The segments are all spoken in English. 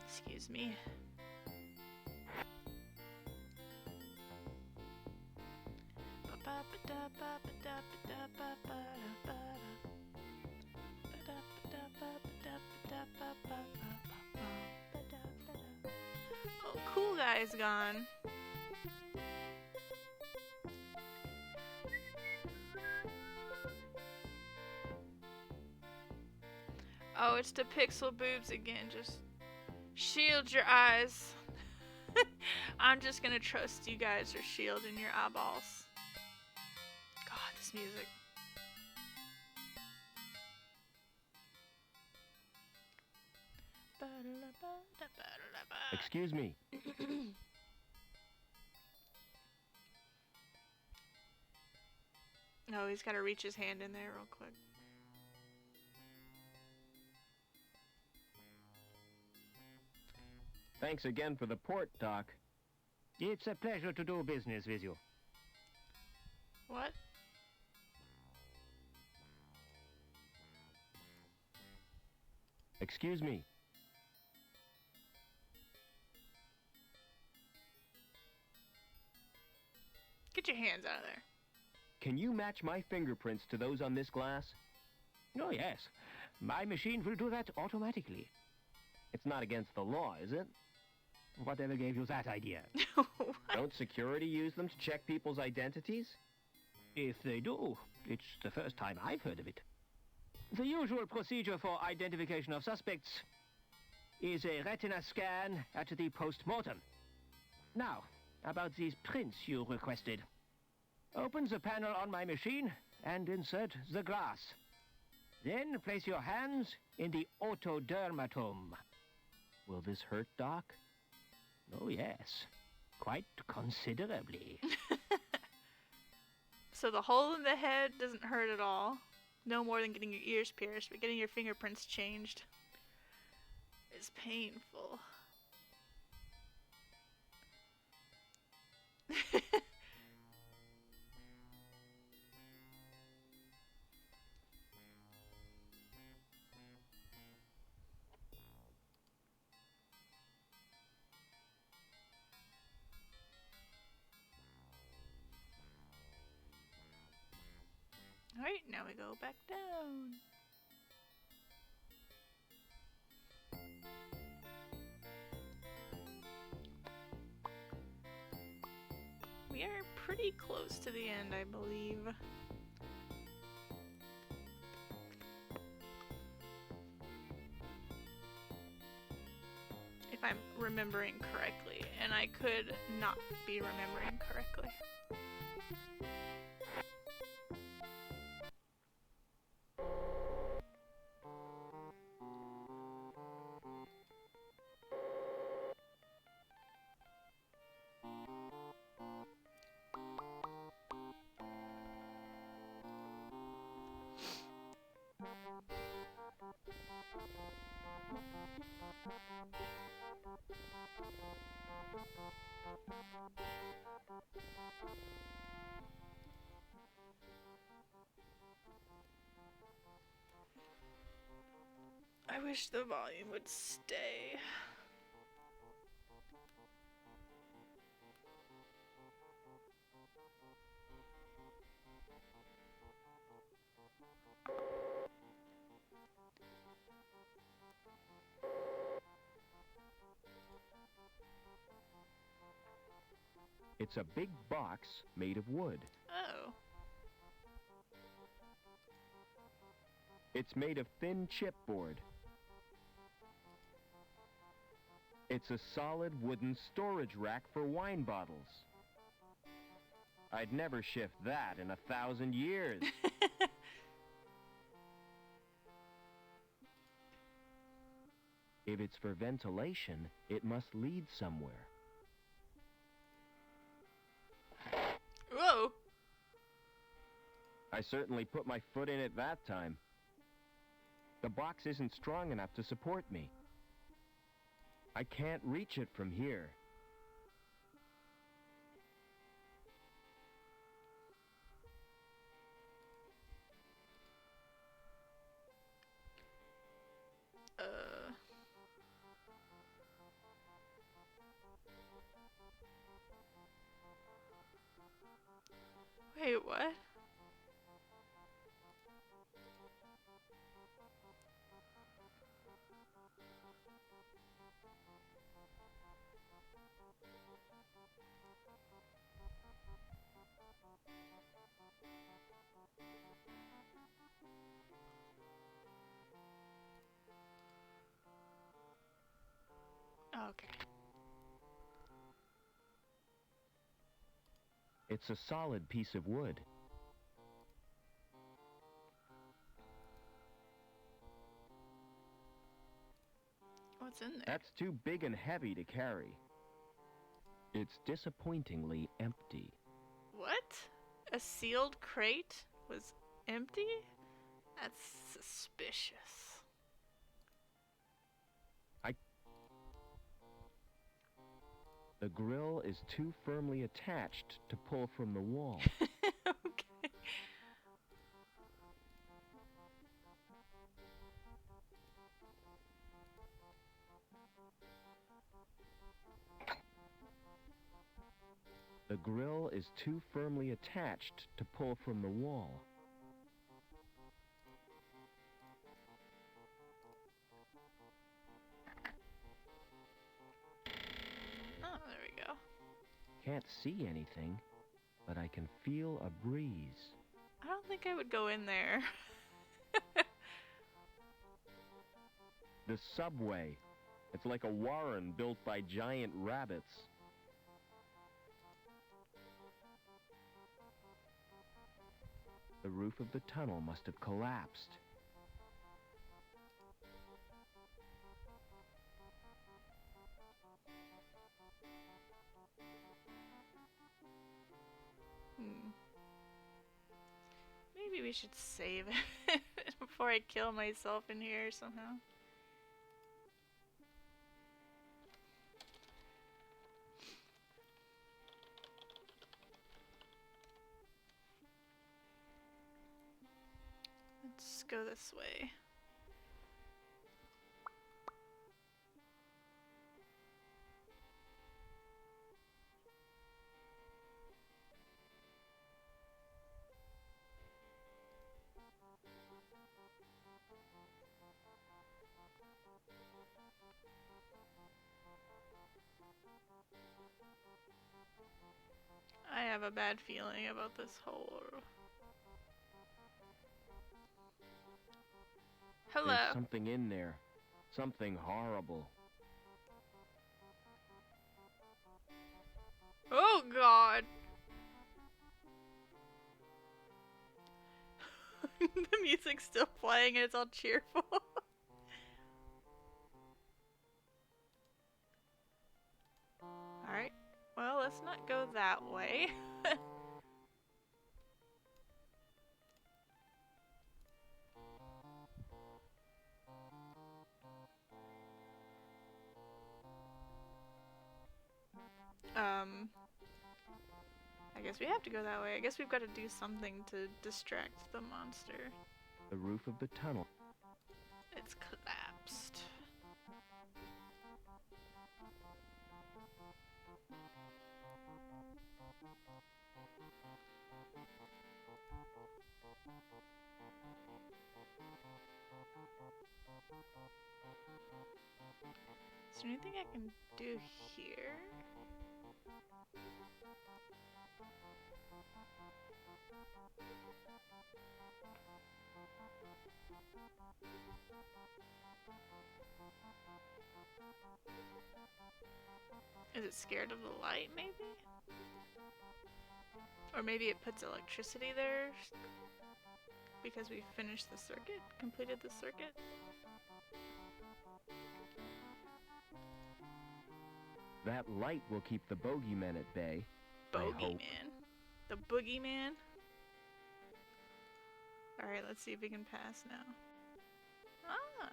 Excuse me. Oh, cool guy's gone. Oh, it's the pixel boobs again. Just shield your eyes. I'm just gonna trust you guys are shielding your eyeballs. God, this music. Excuse me. Oh, he's gotta reach his hand in there real quick. Thanks again for the port, Doc. It's a pleasure to do business with you. What? Excuse me. Get your hands out of there. Can you match my fingerprints to those on this glass? Oh, yes. My machine will do that automatically. It's not against the law, is it? Whatever gave you that idea? Don't security use them to check people's identities? If they do, it's the first time I've heard of it. The usual procedure for identification of suspects is a retina scan at the post-mortem. Now, about these prints you requested. Open the panel on my machine and insert the glass. Then place your hands in the otodermatome. Will this hurt, Doc? Oh, yes. Quite considerably. So the hole in the head doesn't hurt at all. No more than getting your ears pierced, but getting your fingerprints changed is painful. Alright, now we go back down. We are pretty close to the end, I believe. If I'm remembering correctly, and I could not be remembering correctly. I wish the volume would stay. It's a big box made of wood. Oh. It's made of thin chipboard. It's a solid wooden storage rack for wine bottles. I'd never shift that in 1,000 years. If it's for ventilation, it must lead somewhere. Whoa! I certainly put my foot in it that time. The box isn't strong enough to support me. I can't reach it from here. Wait, what? Okay. It's a solid piece of wood. What's in there? That's too big and heavy to carry. It's disappointingly empty. What? A sealed crate was empty? That's suspicious. The grill is too firmly attached to pull from the wall. Okay. The grill is too firmly attached to pull from the wall. Oh, there we go. Can't see anything, but I can feel a breeze. I don't think I would go in there. The subway. It's like a warren built by giant rabbits. The roof of the tunnel must have collapsed. Maybe we should save it before I kill myself in here somehow. Let's go this way. I have a bad feeling about this whole... Hello. There's something in there. Something horrible. Oh god. The music's still playing and it's all cheerful. Alright. Well, let's not go that way. I guess we have to go that way. I guess we've got to do something to distract the monster. The roof of the tunnel. It's collapsed. Is there anything I can do here? Is it scared of the light, maybe? Or maybe it puts electricity there because we finished the circuit, completed the circuit? That light will keep the bogeymen at bay. I hope. Bogeyman. The boogeyman? Alright, let's see if we can pass now. Ah!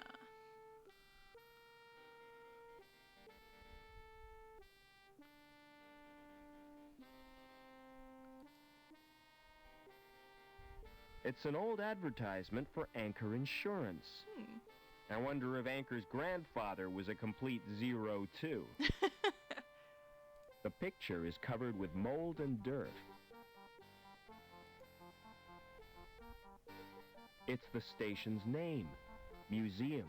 It's an old advertisement for Anchor Insurance. I wonder if Anchor's grandfather was a complete zero, too. The picture is covered with mold and dirt. It's the station's name. Museum.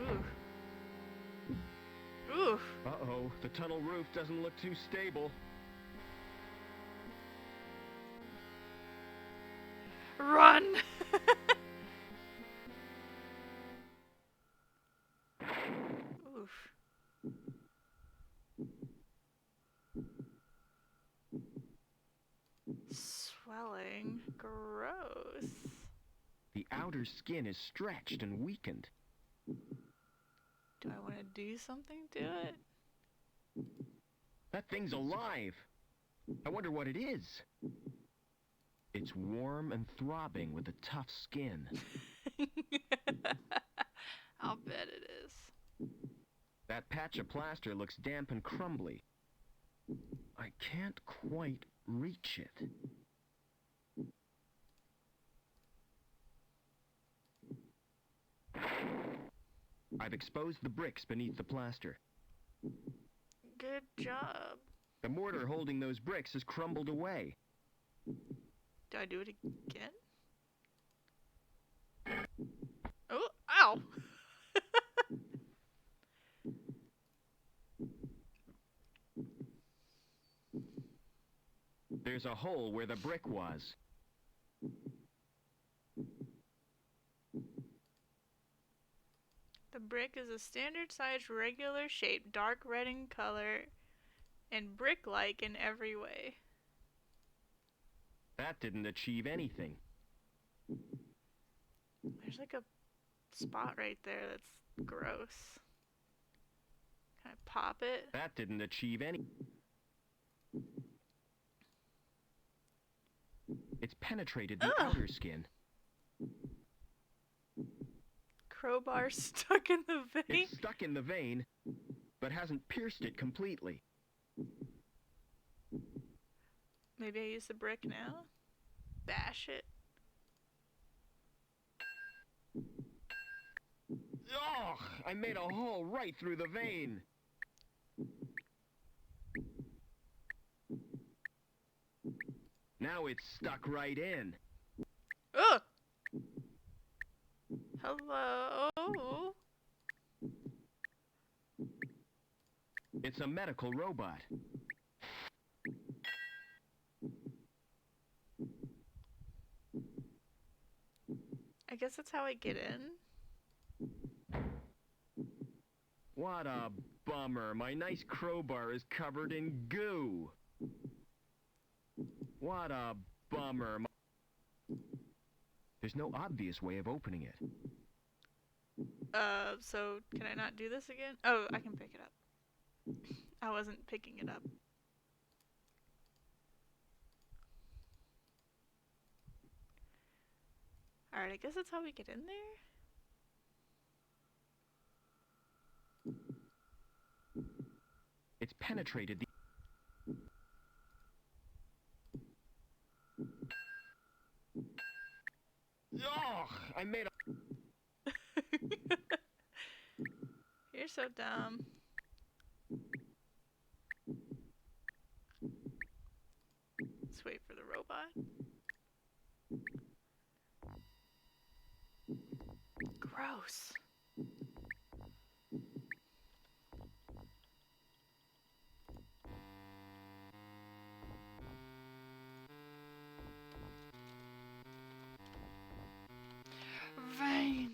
Ooh. Ooh. Uh-oh, the tunnel roof doesn't look too stable. Run! Oof. Swelling. Gross. The outer skin is stretched and weakened. Do I want to do something to it? That thing's alive. I wonder what it is. It's warm and throbbing with a tough skin. I'll bet it is. That patch of plaster looks damp and crumbly. I can't quite reach it. I've exposed the bricks beneath the plaster. Good job. The mortar holding those bricks has crumbled away. Do I do it again? Oh, ow! There's a hole where the brick was. The brick is a standard-sized, regular shape, dark red in color, and brick-like in every way. That didn't achieve anything. There's like a spot right there that's gross. Can I pop it? That didn't achieve any. It's penetrated the outer skin. Crowbar stuck in the vein? It's stuck in the vein, but hasn't pierced it completely. Maybe I use the brick now? Bash it. Oh, I made a hole right through the vein. Now it's stuck right in. Ugh! Hello? It's a medical robot. I guess that's how I get in. What a bummer. My nice crowbar is covered in goo. What a bummer. There's no obvious way of opening it. So can I not do this again? Oh, I can pick it up. I wasn't picking it up. Alright, I guess that's how we get in there? It's penetrated the... Oh, I made a... You're so dumb. Let's wait for the robot. Gross. Veins.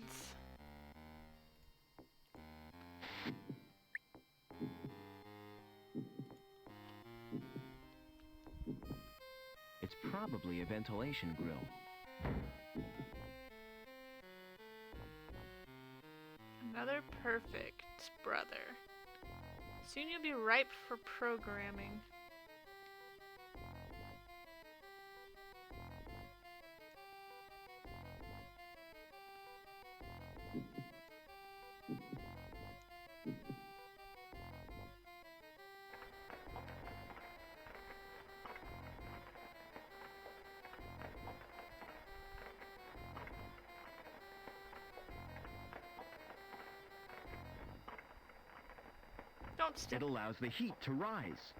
It's probably a ventilation grill. Another perfect brother. Soon you'll be ripe for programming. Don't step. It allows the heat to rise.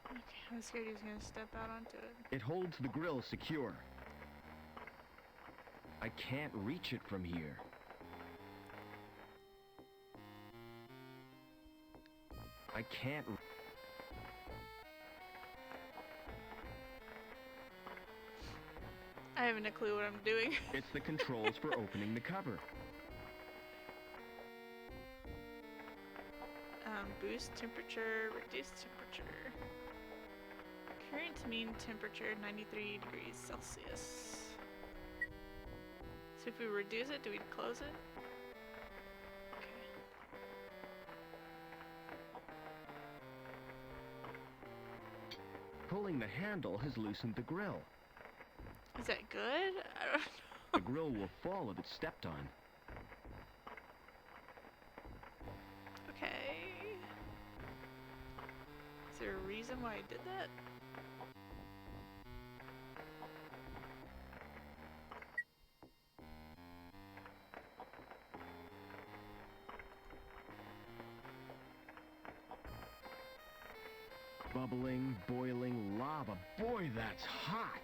Okay, I was scared he was gonna step out onto it. It holds the grill secure. I can't reach it from here. I can't... I haven't a clue what I'm doing. It's the controls for opening the cover. Boost temperature, reduce temperature. Current mean temperature, 93 degrees Celsius. So if we reduce it, do we close it? Okay. Pulling the handle has loosened the grill. Is that good? I don't know. The grill will fall if it's stepped on. Okay. Is there a reason why I did that? Bubbling, boiling lava. Boy, that's hot!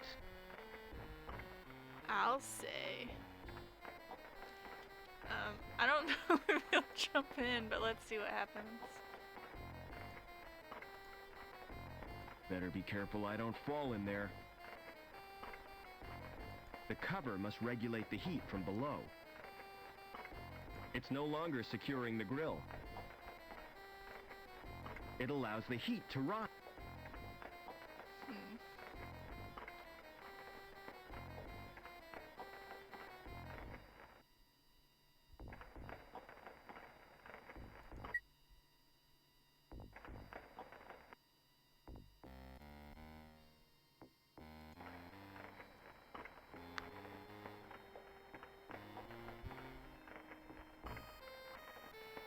I'll say. I don't know if he'll jump in, but let's see what happens. Better be careful I don't fall in there. The cover must regulate the heat from below. It's no longer securing the grill. It allows the heat to rise.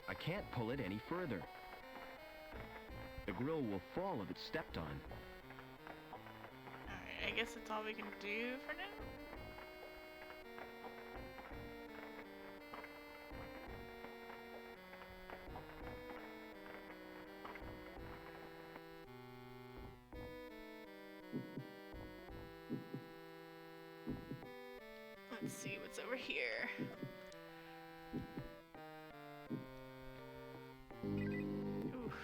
I can't pull it any further. The grill will fall if it's stepped on. Alright, I guess that's all we can do for now. Let's see what's over here. Oof.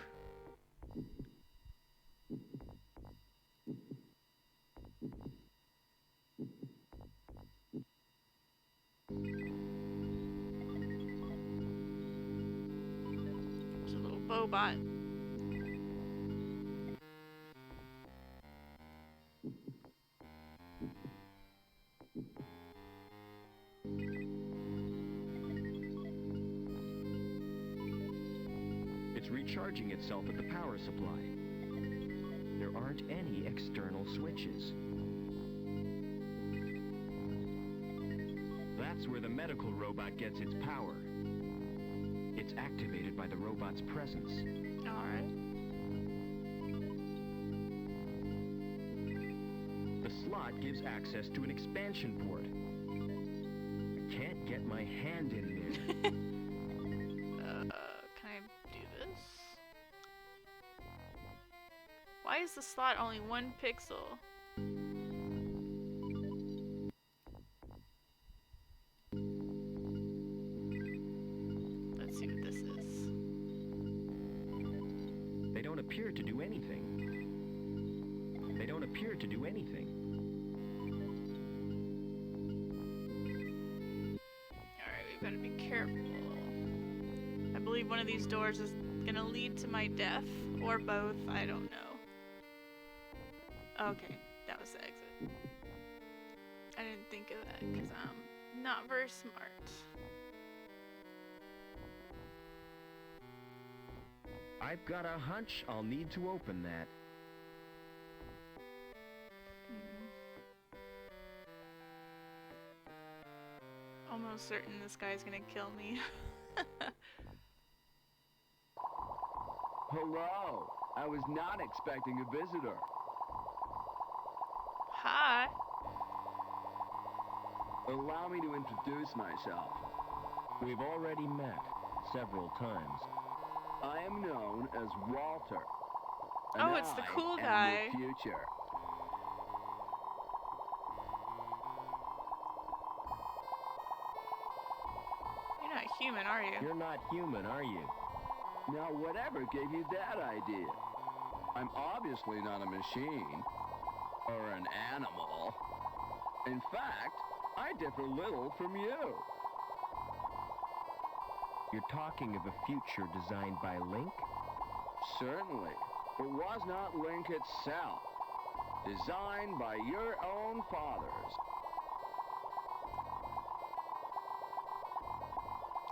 There's a little Bobot. It's recharging itself at the power supply. There aren't any external switches. That's where the medical robot gets its power. It's activated by the robot's presence. Alright. The slot gives access to an expansion port. Can't get my hand in there. Can I do this? Why is the slot only 1 pixel? Let's see what this is. They don't appear to do anything. They don't appear to do anything. Alright, we've got to be careful. I believe one of these doors is gonna lead to my death, or both, I don't know. Okay, that was the exit. I didn't think of that, because I'm not very smart. I've got a hunch I'll need to open that. Almost certain this guy's gonna kill me. Hello. I was not expecting a visitor. Hi. Allow me to introduce myself. We've already met several times. I am known as Walter. And Oh, it's the cool I guy. am the future. You're not human, are you? You're not human, are you? Now, whatever gave you that idea? I'm obviously not a machine or an animal. In fact, I differ little from you. You're talking of a future designed by Link? Certainly, but was not Link itself designed by your own fathers?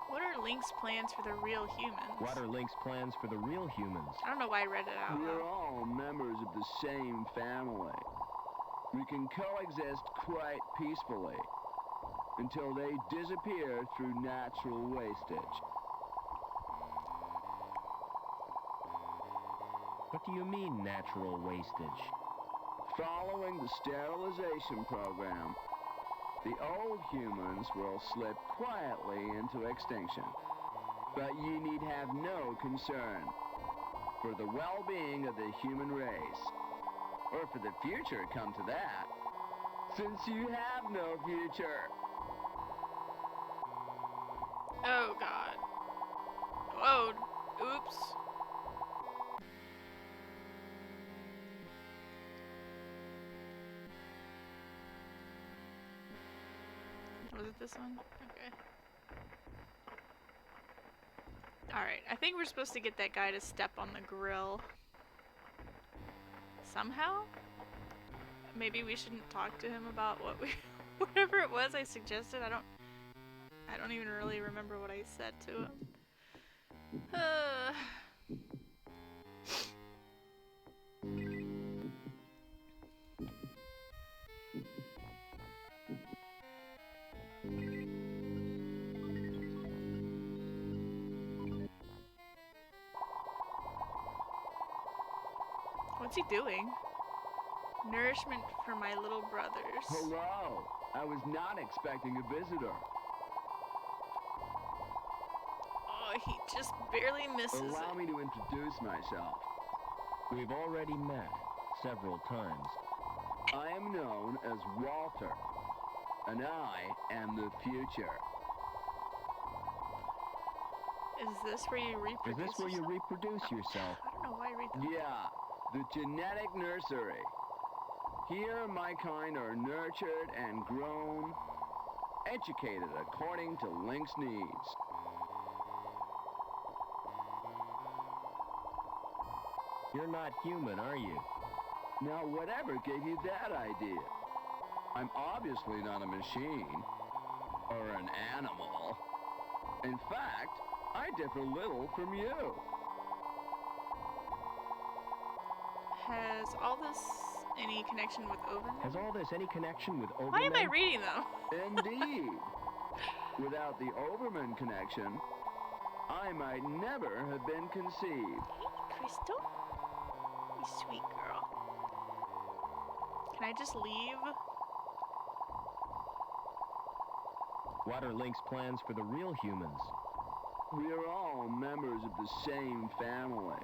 What are Link's plans for the real humans? What are Link's plans for the real humans? I don't know why I read it out We're loud. all members of the same family. We can coexist quite peacefully until they disappear through natural wastage. What do you mean, natural wastage? Following the sterilization program, the old humans will slip quietly into extinction. But you need have no concern for the well-being of the human race, or for the future come to that, since you have no future. Oh god. Oh, oops. Was it this one? Okay. Alright, I think we're supposed to get that guy to step on the grill. Somehow? Maybe we shouldn't talk to him about what we whatever it was I suggested. I don't even really remember what I said to him. What's he doing? Nourishment for my little brothers. Hello. I was not expecting a visitor. Oh, he just barely misses Allow it. me to introduce myself. We've already met several times. I am known as Walter, and I am the future. Is this where you Is reproduce this where you yourself? reproduce yourself? I don't know why I read that. Yeah, the genetic nursery. Here my kind are nurtured and grown, educated according to Link's needs. You're not human, are you? Now, whatever gave you that idea? I'm obviously not a machine or an animal. In fact, I differ little from you. Has all this any connection with Overman? Has all this any connection with Overman? Why am I reading them? Indeed. Without the Overman connection, I might never have been conceived. Hey, Crystal. You sweet girl. Can I just leave? What are Link's plans for the real humans? We are all members of the same family.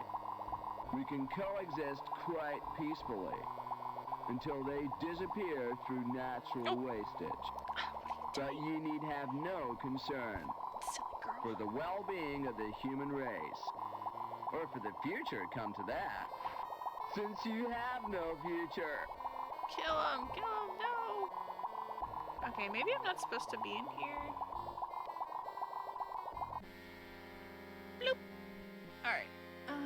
We can coexist quite peacefully until they disappear through natural wastage. But you need have no concern Silly girl. for the well-being of the human race, or for the future come to that, since you have no future. Kill him! Kill him! No! Okay, maybe I'm not supposed to be in here. Bloop! Alright. Let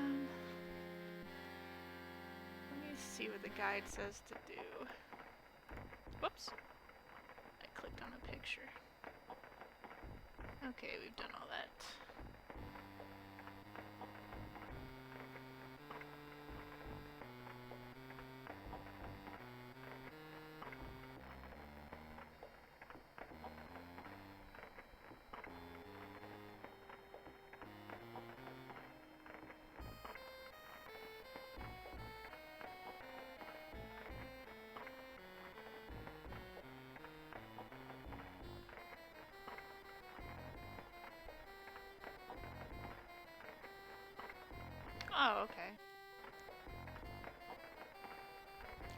me see what the guide says to do. Whoops. I clicked on a picture. Okay, we've done all that. Oh, okay.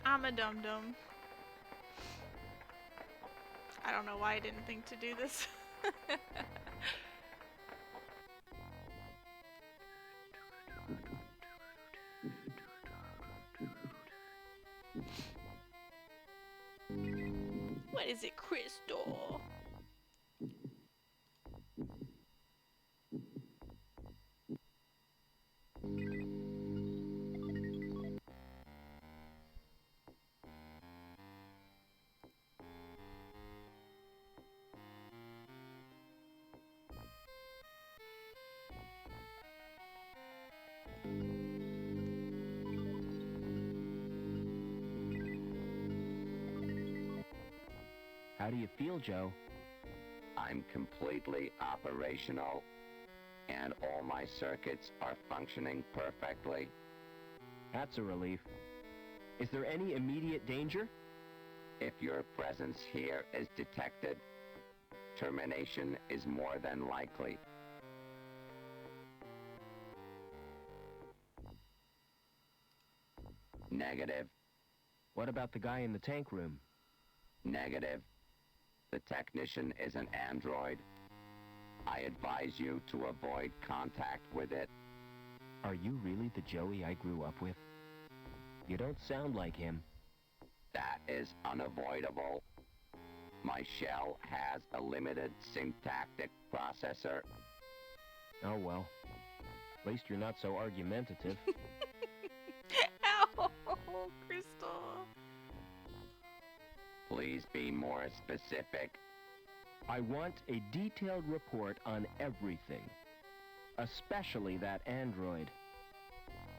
I'm a dum-dum. I don't know why I didn't think to do this. What is it, Crystal? How do you feel, Joe? I'm completely operational, and all my circuits are functioning perfectly. That's a relief. Is there any immediate danger? If your presence here is detected, termination is more than likely. Negative. What about the guy in the tank room? Negative. The technician is an android. I advise you to avoid contact with it. Are you really the Joey I grew up with? You don't sound like him. That is unavoidable. My shell has a limited syntactic processor. Oh well. At least you're not so argumentative. Ow, Crystal. Please be more specific. I want a detailed report on everything. Especially that android.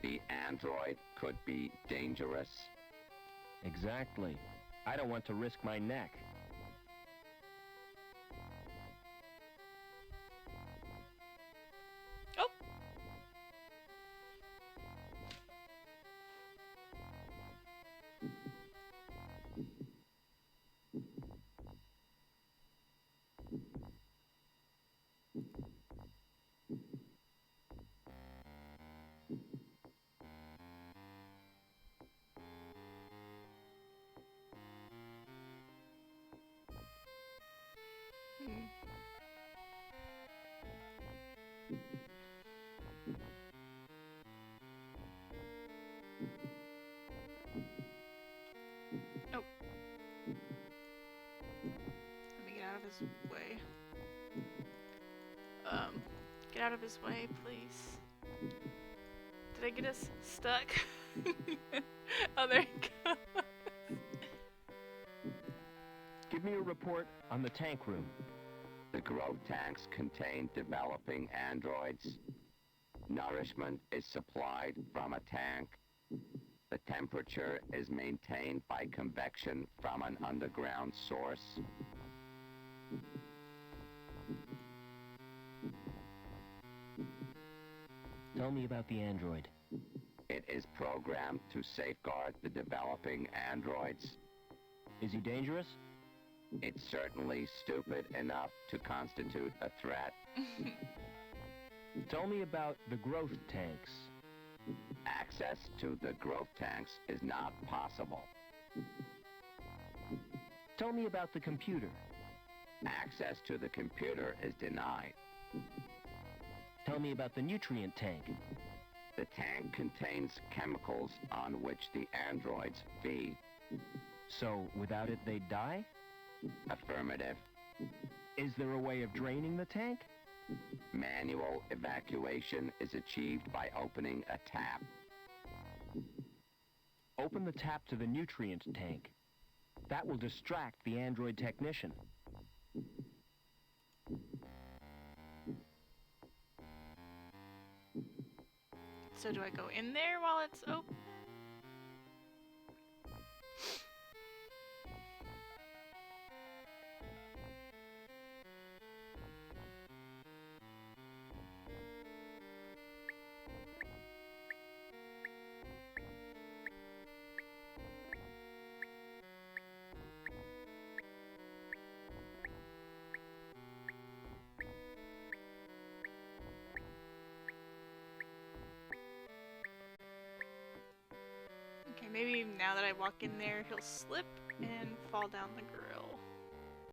The android could be dangerous. Exactly. I don't want to risk my neck. Oh. Hmm. Oh. Let me get out of his way. Get out of his way, please. Did I get us stuck? Oh, there you go. Give me a report on the tank room. The growth tanks contain developing androids. Nourishment is supplied from a tank. The temperature is maintained by convection from an underground source. Tell me about the android. It is programmed to safeguard the developing androids. Is he dangerous? It's certainly stupid enough to constitute a threat. Tell me about the growth tanks. Access to the growth tanks is not possible. Tell me about the computer. Access to the computer is denied. Tell me about the nutrient tank. The tank contains chemicals on which the androids feed. So, without it, they'd die? Affirmative. Is there a way of draining the tank? Manual evacuation is achieved by opening a tap. Open the tap to the nutrient tank. That will distract the android technician. So do I go in there while it's open? maybe now that I walk in there, he'll slip and fall down the groove.